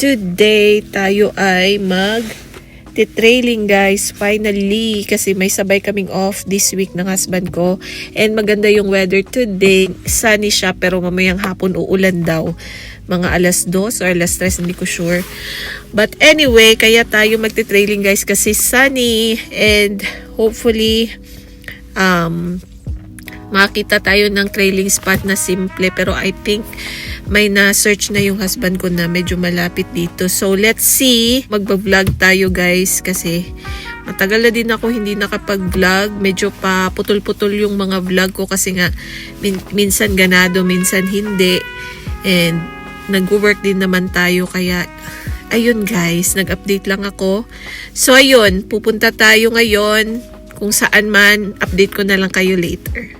today tayo ay trailing guys, finally, kasi may sabay kaming off this week ng husband ko, and maganda yung weather today, sunny siya pero mamayang hapon uulan daw, mga alas 2 or alas 3, hindi ko sure, but anyway, kaya tayo trailing guys kasi sunny, and hopefully makita tayo ng trailing spot na simple, pero I think may na-search na yung husband ko na medyo malapit dito. So, let's see. Magba-vlog tayo guys kasi matagal na din ako hindi nakapag-vlog. Medyo pa putol-putol yung mga vlog ko kasi nga minsan ganado, minsan hindi. And nag-work din naman tayo kaya ayun guys, nag-update lang ako. So, ayun, pupunta tayo ngayon. Kung saan man, update ko na lang kayo later.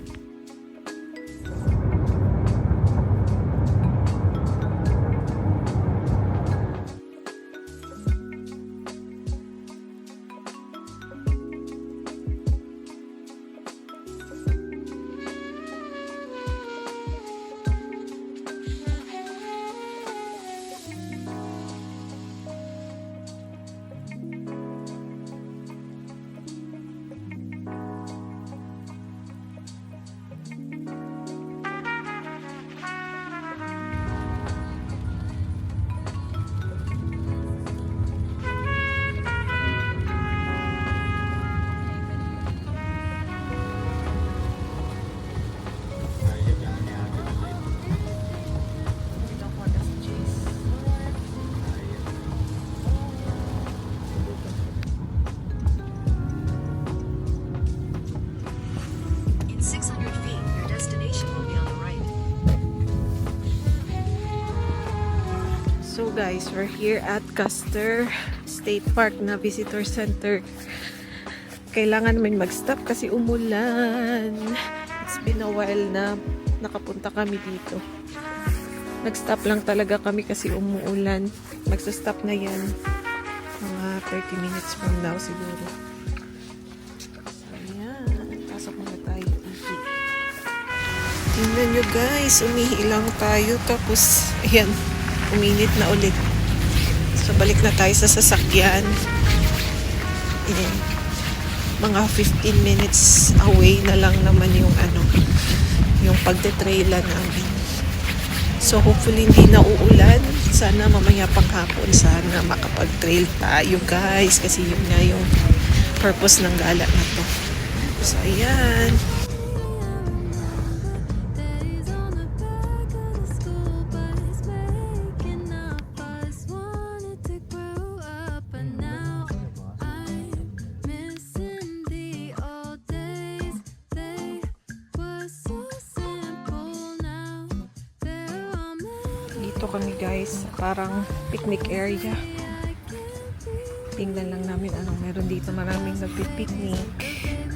So guys, we're here at Custer State Park na Visitor Center. Kailangan namin mag-stop kasi umulan. It's been a while na nakapunta kami dito. Nag-stop lang talaga kami kasi umuulan. Magsa-stop na yan. Mga 30 minutes from now siguro. So yan. Pasok muna tayo. Tingnan nyo guys, umihilang tayo. Tapos, ayan. Uminit na ulit. So, balik na tayo sa sasakyan. Ayan. Mga 15 minutes away na lang naman yung yung pagte-traila namin. So, hopefully hindi na uulan. Sana mamaya pang hapon, sana makapag-trail tayo guys. Kasi yun nga yung purpose ng gala na to. So, ayan. Dito kami guys, parang picnic area. Tingnan lang namin anong meron dito. Maraming nagpipiknik. Ayan.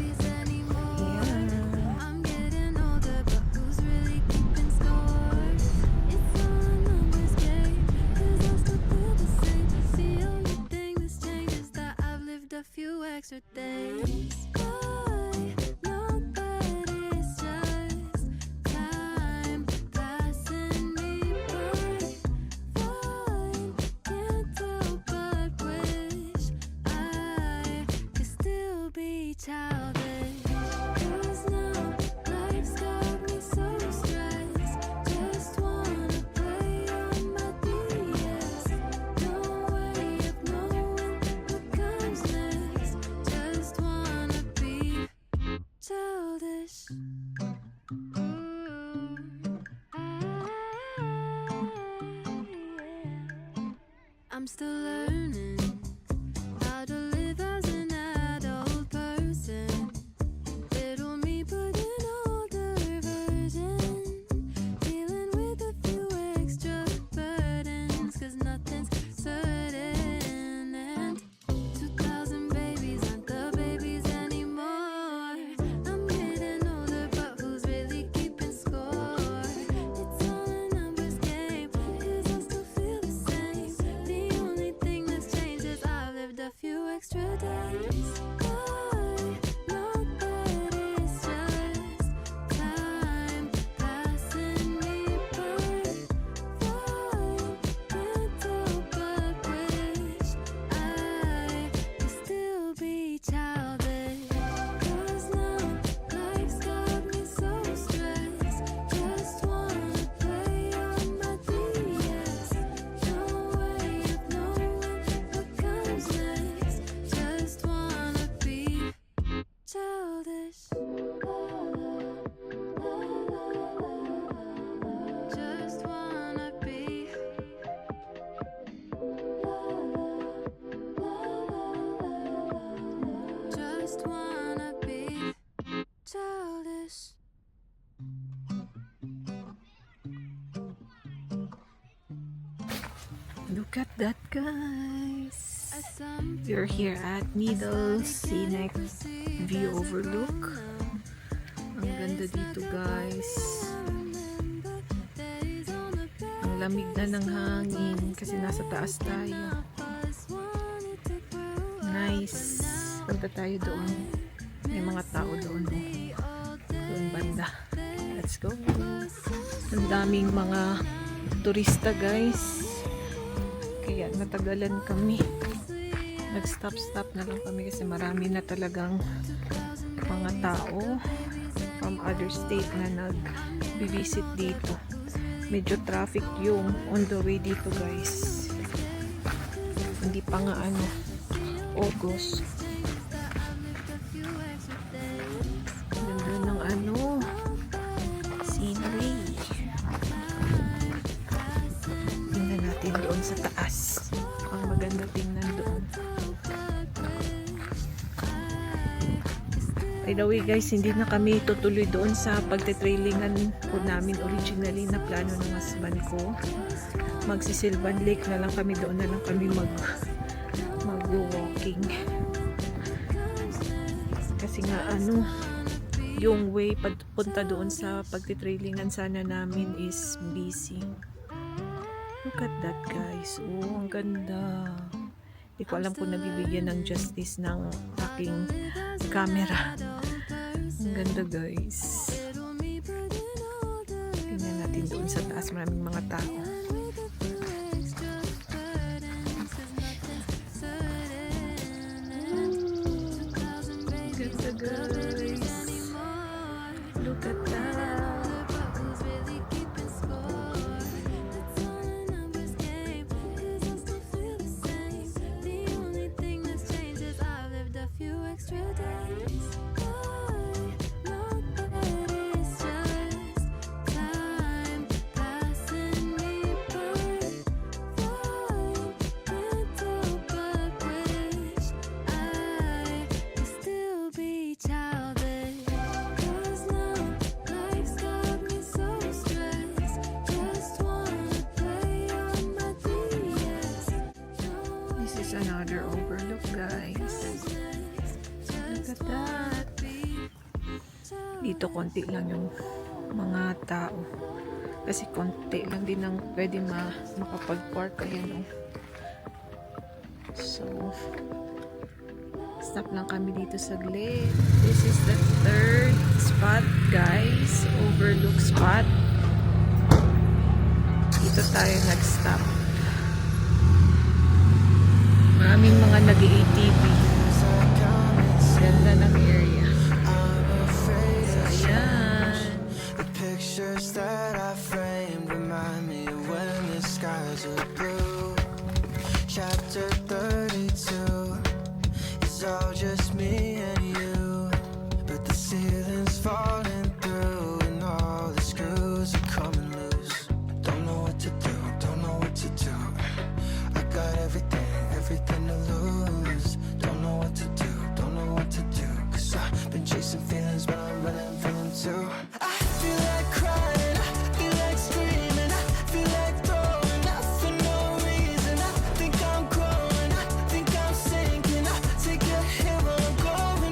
I'm still learning how to live as an adult person. Little me, but an older version. Dealing with a few extra burdens, 'cause nothing's certain. And 2,000 babies aren't the babies anymore. I'm getting older, but who's really keeping score? It's all a numbers game, 'cause I still feel the same. The only thing that's changed is I've lived a few extra days. I know that it's just time passing me by. Fine, can't help but just wanna be childish. Look at that, guys. At some We're here at Needle Scenic View Overlook. Ang ganda dito, guys. Ang lamig na ng hangin kasi nasa taas tayo. Nice. Punta tayo doon. May mga tao doon. Doon banda. Let's go. Ang daming mga turista, guys. Kaya natagalan kami. Nag-stop na lang kami kasi marami na talagang mga tao from other state na nag-visit dito. Medyo traffic yung on the way dito, guys. Hindi pa nga August. Ganda ng scenery. Tingnan natin doon sa taas. Ang maganda tingnan doon. By the way, guys, hindi na kami tutuloy doon sa pagte-trailingan po namin originally na plano ng husband ko. Magsisilvan Lake na lang kami, doon na lang kami mag-walking. Kasi nga yung way punta doon sa pagte-trailingan sana namin is busy. Look at that, guys. Oh, ang ganda. Hindi ko alam kung nabibigyan ng justice ng aking camera. Ang ganda, guys. Tingnan natin doon sa taas. Maraming mga tao. Ganda, guys. Look at that. Another overlook, guys. Look at that. Dito konti lang yung mga tao kasi konti lang din ang pwede makapag-park. Ayan, so stop lang kami dito saglit. This is the third spot, guys. Overlook spot. Dito tayo nag-stop. Maraming mga nag-ATV. Ganda ng area. So, ayan. The pictures that I framed remind me of when the skies were blue. Chapter 32 is all just me and you, but the ceiling's falling through and all the screws are coming loose. Don't know what to do, don't know what to do. I got everything to lose. Don't know what to do, don't know what to do. Cause I've been chasing feelings, but I'm running from them too. I feel like crying, I feel like screaming, I feel like throwing up for no reason. I think I'm growing, I think I'm sinking. I take a hit while I'm going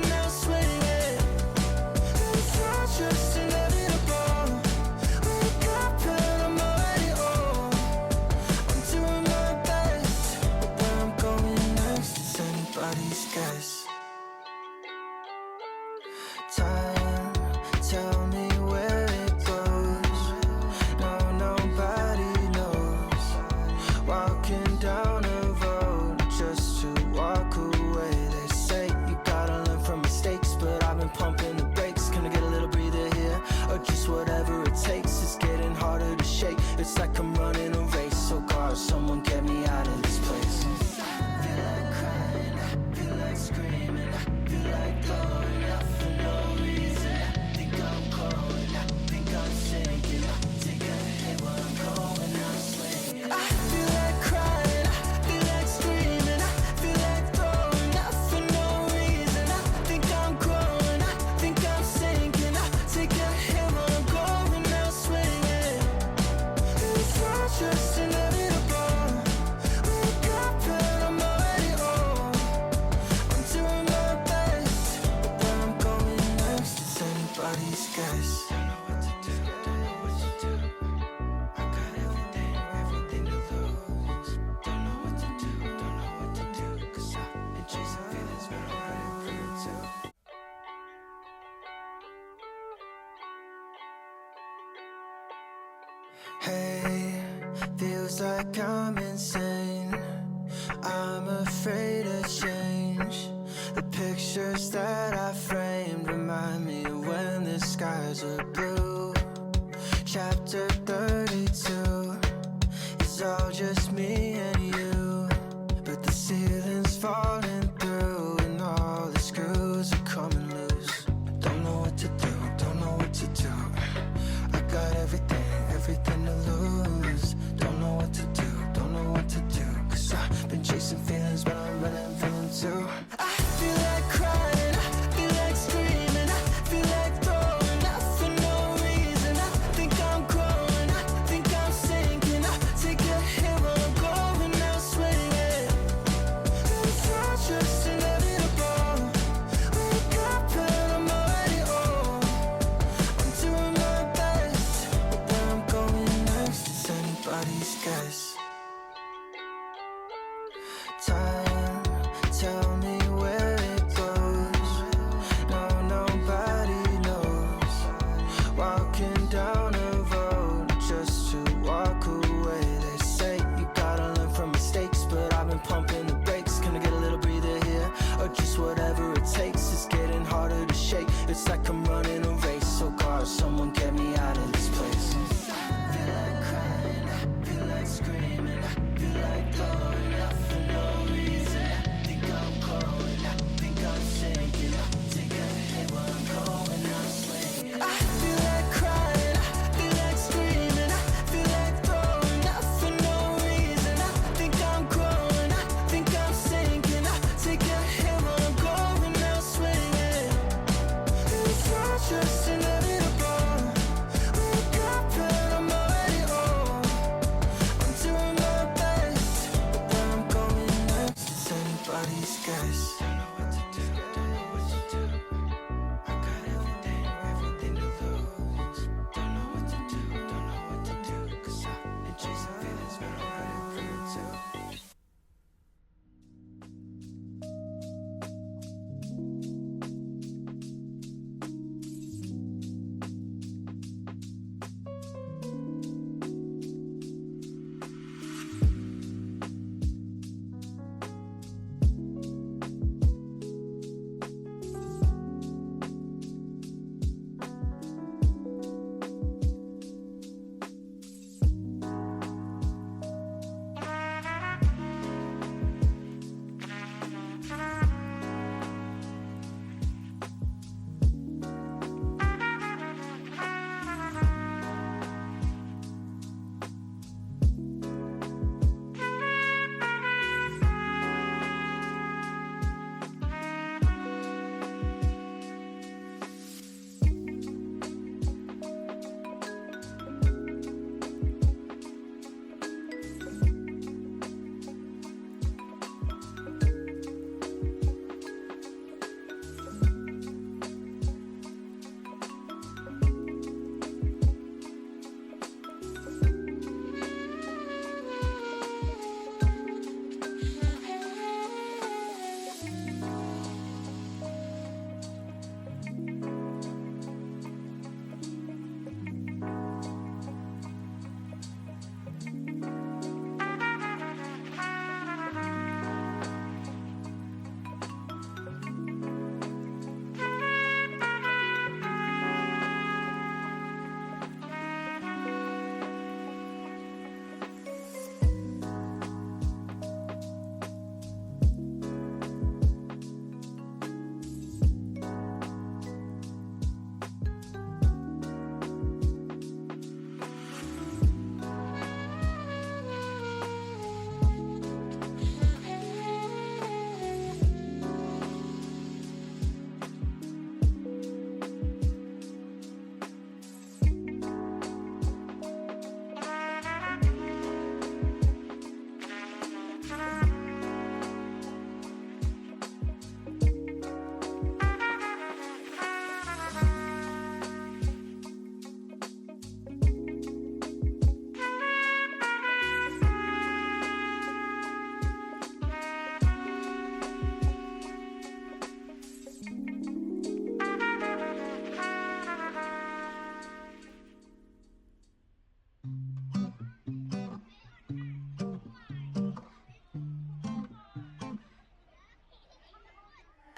Hey, feels like I'm insane. I'm afraid of change. The pictures that I framed remind me of when the skies were blue. Chapter 32 is all just me and you, but the ceiling's falling through and all the screws are coming loose. Don't know what to do, don't know what to do. I got everything to lose. Don't know what to do, don't know what to do. Cause I've been chasing feelings, but I'm running from them too. I feel like crying, I feel like screaming, I feel like throwing up for no reason. I think I'm growing.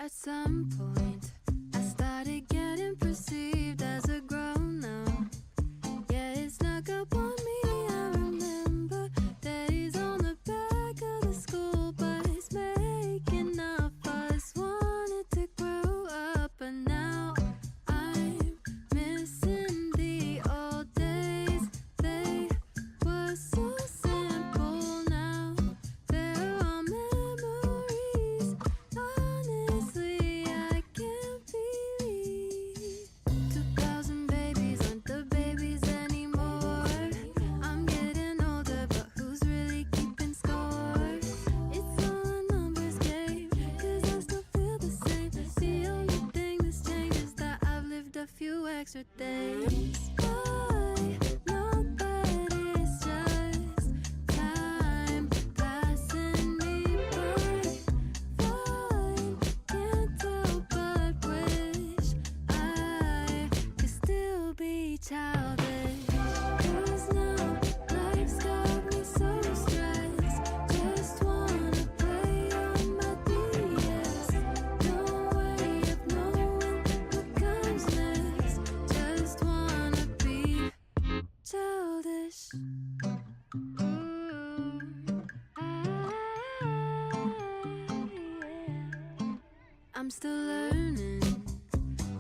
at some point I started getting perceived as a grown-up. Yeah, it snuck up on me. I remember that he's on the back of the school bus making up us. Wanted to grow up, but now I'm missing the old days. They were so simple. Now they're all memories. Honestly, I can't believe 2,000 babies aren't the babies anymore. I'm getting older, but who's really keeping score? It's all a numbers game, 'cause I still feel the same. The only thing that's changed is that I've lived a few extra days. I know that it's just time passing me by. Fine, can't help but wish I could still be childish. 'Cause now life's got me so stressed. Just wanna play on my DS. No way of knowing what comes next. Just wanna be childish. I'm still learning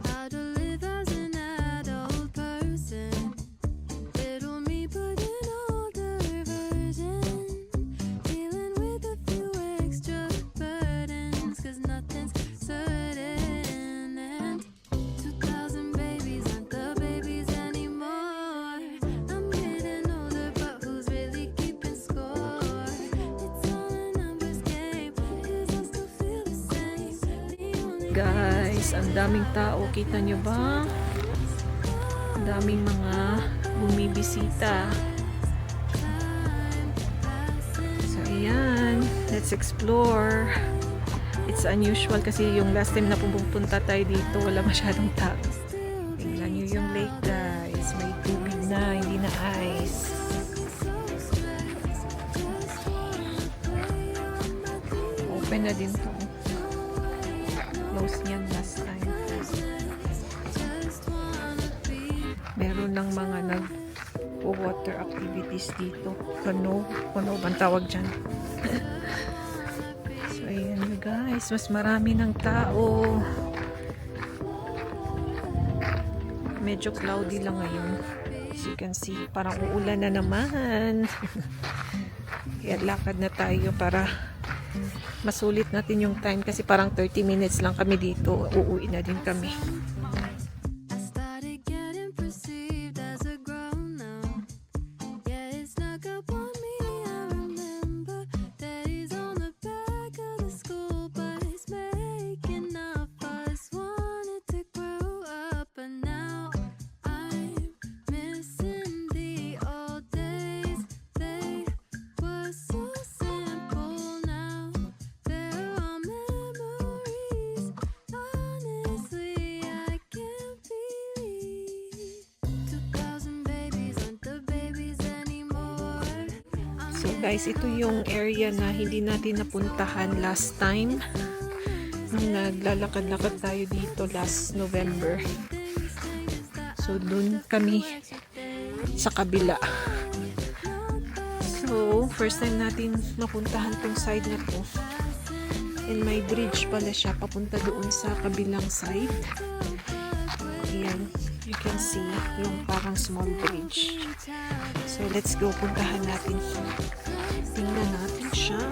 how to live as an adult person. Little me, but an older version. Dealing with a few extra burdens, 'cause nothing's certain. And 2,000 babies aren't the babies anymore. I'm getting older, but who's really keeping score? It's all a numbers game, 'cause I still feel the same. The only Guys, ang daming tao. Kita nyo ba? Ang daming mga bumibisita. So, ayan. Let's explore. It's unusual kasi yung last time na pupunta tayo dito, wala masyadong tao. Tingnan nyo yung lake, guys. May tubig na, hindi na ice. Open na din to. Close niyan last time. Meron ng mga nag-water activities dito. Kano bang tawag dyan? So, ayan guys. Mas marami ng tao. Medyo cloudy lang ngayon. As you can see, parang uulan na naman. Kaya lakad na tayo para masulit natin yung time kasi parang 30 minutes lang kami dito. Uuwi na din kami. I started getting perceived as a grown-up. Yeah, it snuck up on me. I remember that he's on the back of the school bus making up us. Wanted to grow up, but now I'm missing the old days. They were so simple. Now they're all memories. Honestly, I can't believe 2,000 babies aren't the babies anymore. So guys, ito yung area na hindi natin napuntahan last time. Nung naglalakad-lakad tayo dito last November. So dun kami sa kabila. So, first time natin mapuntahan tong side na to. And may bridge pala siya papunta doon sa kabilang side. Ayan, you can see yung parang small bridge. So, let's go. Puntahan natin. Tingnan natin siya.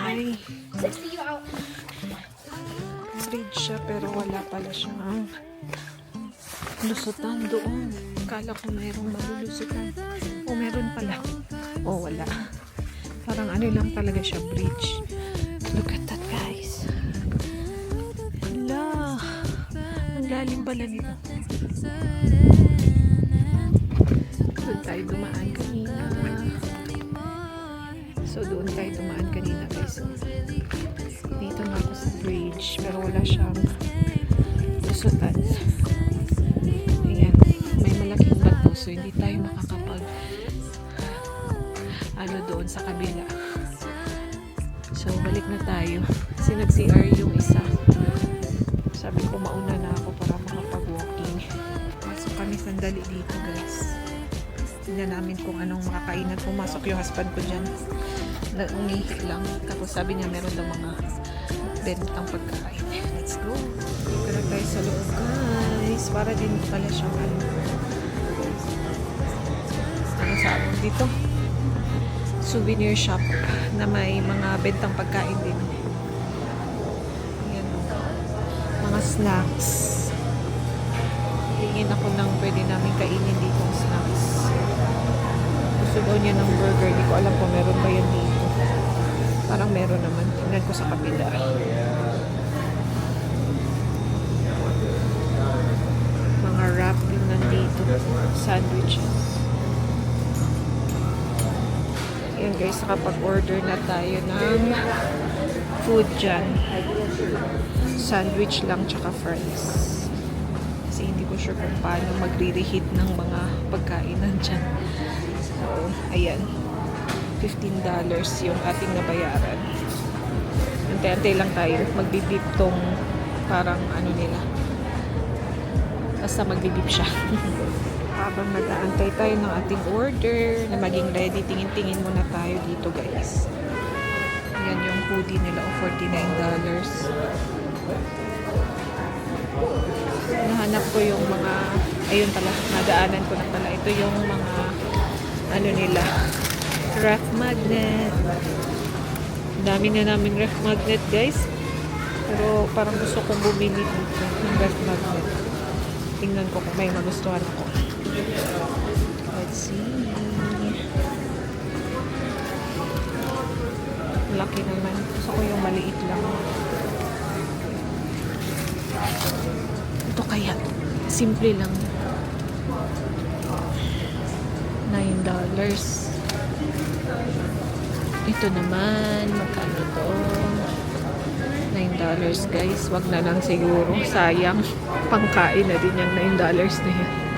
Ay, bridge siya pero wala pala siyang lusutan doon. Kala ko mayroong malulusutan. O meron pala. O wala. Parang ano lang talaga siya, bridge. Look at that, guys. Hala. Ang lalim pala nito. Doon tayo dumaan kanina. So doon tayo dumaan kanina, guys. So, dito na ako sa bridge pero wala siyang Sutan. Ayan, may malaking bato so hindi tayo makakapag doon sa kabila. So balik na tayo kasi nag-CR yung isa. Sabi ko mauna na ako para makapag-walking. Pasok kami sandali dito guys. Tingnan namin kung anong makakainan. Pumasok yung husband ko dyan. Umihi lang. Tapos sabi niya meron daw mga bentang pagkain. Let's go. Dito na tayo sa loob guys. Para din pala siyang ano sa atin dito. Souvenir shop na may mga bentang pagkain din. Ayan. Mga snacks. Tingin ako ng pwede namin kainin dito snacks. Gusto daw niya ng burger. Hindi ko alam kung meron ba yan dito. Parang meron naman. Tingnan ko sa kabila. Mga wrap din nandito. Sandwiches. Ayan guys, nakapag-order na tayo ng food dyan. Sandwich lang tsaka fries. Kasi hindi ko sure kung paano magre-reheat ng mga pagkain nandyan. So, ayan. $15 yung ating nabayaran. Antay-antay lang tayo. Magbibip tong parang ano nila. Basta magbibip siya. Habang nag-aantay tayo ng ating order na maging ready, tingin-tingin muna tayo dito guys. Ayan yung hoodie nila o $49. Nahanap ko yung mga, ayun pala, nadaanan ko na pala. Ito yung mga, ano nila, ref magnet. Dami na namin ref magnet guys. Pero parang gusto kong bumili dito ng ref magnet. Tingnan ko kung may magustuhan ako. Let's see. Laki naman. Gusto ko yung maliit lang. Ito kaya. Simple lang. $9. Ito naman. Magkano to? $9 guys. Wag na lang siguro. Sayang. Pangkain na din yung $9 na yan.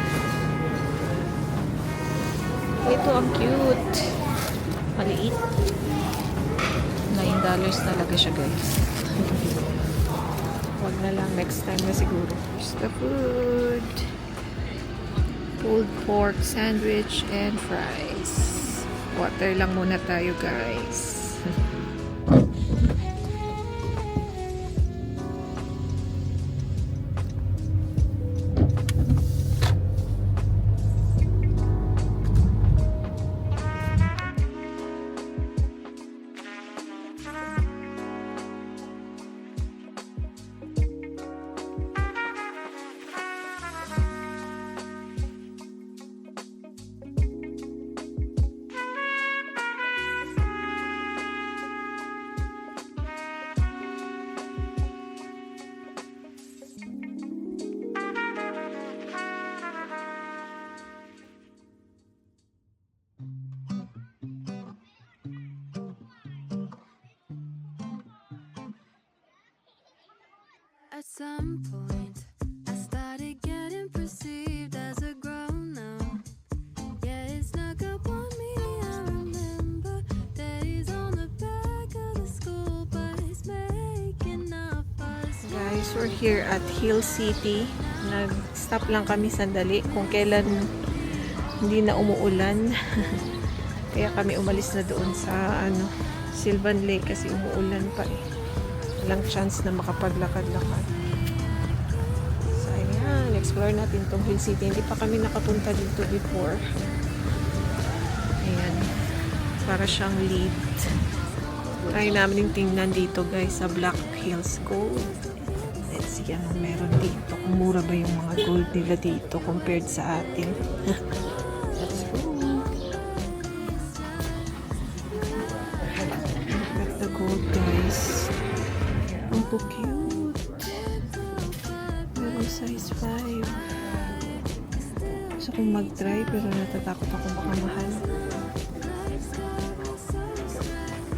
Ito ang cute. Maliit. $9 talaga siya guys. Wag na lang. Next time na siguro. Here's the food. Pulled pork sandwich and fries. Water lang muna tayo guys. At some point, I started getting perceived as a grown-up. Yeah, it snuck up on me. I remember days on the back of the school bus making up us. Guys, we're here at Hill City. Nag-stop lang kami sandali kung kailan hindi na umuulan. Kaya kami umalis na doon sa Sylvan Lake kasi umuulan pa eh. Walang chance na makapaglakad-lakad. So, ayan. Explore natin tong Hill City. Hindi pa kami nakapunta dito before. Ayan. Para siyang lead. Try namin yung tingnan dito guys sa Black Hills Gold. Let's see anong meron dito. Kung mura ba yung mga gold nila dito compared sa atin. Let's go. Look at the gold guys. Ang cute. Meron size 5. Gusto kong mag-try pero natatakot ako baka mahal.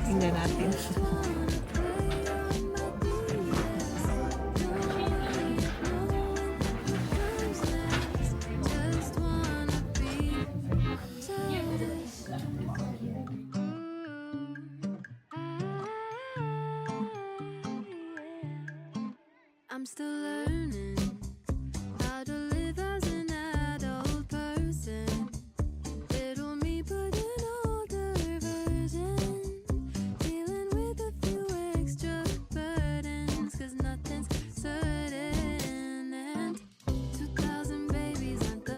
Tingnan natin. I'm still learning